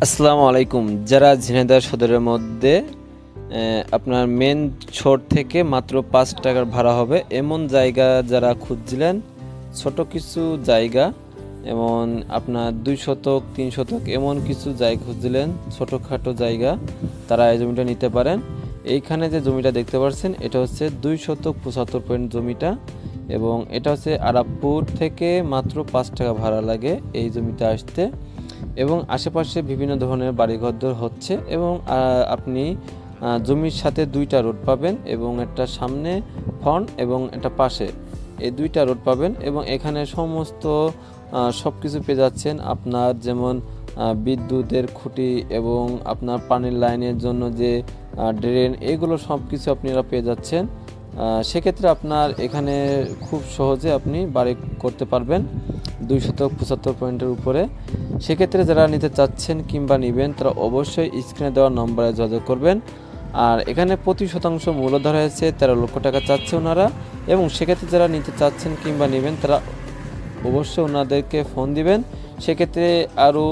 আসসালামু আলাইকুম। যারা ঝিনাইদহ সদরের মধ্যে আপনার মেন ছোট থেকে মাত্র ৫ টাকার ভাড়া হবে এমন জায়গা যারা খুঁজছিলেন, ছোট কিছু জায়গা এমন আপনার ২ শতক ৩ শতক এমন কিছু জায়গা খুঁজছিলেন, ছোটোখাটো জায়গা, তারা এই জমিটা নিতে পারেন। এইখানে যে জমিটা দেখতে পাচ্ছেন এটা হচ্ছে ২ শতক ৭৫ পয়েন্ট জমিটা, এবং এটা হচ্ছে আরাবপুর থেকে মাত্র ৫ টাকা ভাড়া লাগে এই জমিতে আসতে। এবং আশেপাশে বিভিন্ন ধরনের বাড়িঘর হচ্ছে, এবং আপনি জমির সাথে ২টা রোড পাবেন, এবং একটা সামনে ফ্রন্ট এবং একটা পাশে, এই ২টা রোড পাবেন। এবং এখানে সমস্ত সব কিছু পেয়ে যাচ্ছেন আপনার, যেমন বিদ্যুতের খুঁটি এবং আপনার পানির লাইনের জন্য যে ড্রেন, এগুলো সব কিছু আপনারা পেয়ে যাচ্ছেন। সেক্ষেত্রে আপনার এখানে খুব সহজে আপনি বাড়ি করতে পারবেন ২ শতক ৭৫ পয়েন্টের উপরে। সেক্ষেত্রে যারা নিতে চাচ্ছেন কিংবা নেবেন তারা অবশ্যই স্ক্রিনে দেওয়া নম্বরে যোগাযোগ করবেন। আর এখানে প্রতি শতাংশ মূল্য ধরা হয়েছে ১৩ লক্ষ টাকা চাচ্ছে ওনারা, এবং সেক্ষেত্রে যারা নিতে চাচ্ছেন কিংবা নেবেন তারা অবশ্যই ওনাদেরকে ফোন দিবেন। সেক্ষেত্রে আরও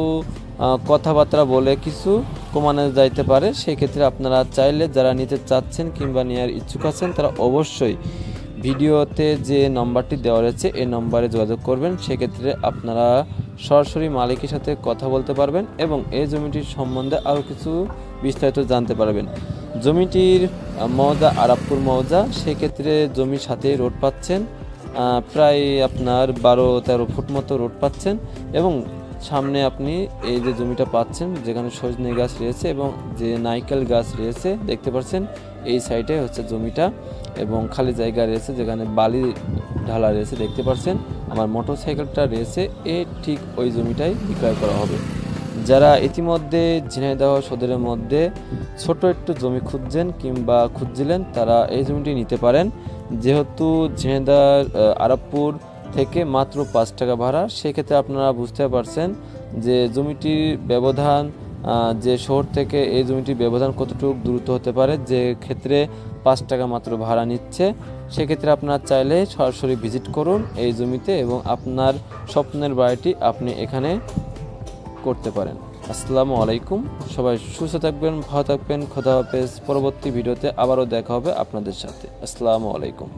কথাবার্তা বলে কিছু কমানো যাইতে পারে। সেক্ষেত্রে আপনারা চাইলে যারা নিতে চাচ্ছেন কিংবা নেওয়ার ইচ্ছুক আছেন তারা অবশ্যই ভিডিওতে যে নম্বরটি দেওয়া রয়েছে এই নম্বরে যোগাযোগ করবেন। সেক্ষেত্রে আপনারা সরাসরি মালিকের সাথে কথা বলতে পারবেন এবং এই জমিটির সম্বন্ধে আরও কিছু বিস্তারিত জানতে পারবেন। জমিটির মৌজা আরাবপুর মৌজা, সেক্ষেত্রে জমির সাথেই রোড পাচ্ছেন, প্রায় আপনার ১২-১৩ ফুট মতো রোড পাচ্ছেন। এবং সামনে আপনি এই যে জমিটা পাচ্ছেন যেখানে সজনে গাছ রয়েছে এবং যে নারকেল গাছ রয়েছে দেখতে পাচ্ছেন, এই সাইডে হচ্ছে জমিটা, এবং খালি জায়গা রয়েছে যেখানে বালি ঢালা রয়েছে দেখতে পাচ্ছেন। আমার মোটরসাইকেলটা রয়েছে ঠিক ওই জমিটাই বিক্রয় করা হবে। যারা ইতিমধ্যে ঝিনাইদহ সদরের মধ্যে ছোট একটু জমি খুঁজছেন কিংবা খুঁজছিলেন তারা এই জমিটি নিতে পারেন। যেহেতু ঝিনাইদহ আরাবপুর থেকে মাত্র ৫ টাকা ভাড়া, সেক্ষেত্রে আপনারা বুঝতে পারছেন যে জমিটির ব্যবধান, যে শহর থেকে এই জমিটির ব্যবধান কতটুকু দ্রুত হতে পারে, যে ক্ষেত্রে ৫ টাকা মাত্র ভাড়া নিচ্ছে। সেক্ষেত্রে আপনারা চাইলে সরাসরি ভিজিট করুন এই জমিতে এবং আপনার স্বপ্নের বাড়িটি আপনি এখানে করতে পারেন। আসসালামু আলাইকুম, সবাই সুস্থ থাকবেন, ভালো থাকবেন, খোদা হাফেজ। পরবর্তী ভিডিওতে আবারও দেখা হবে আপনাদের সাথে। আসসালামু আলাইকুম।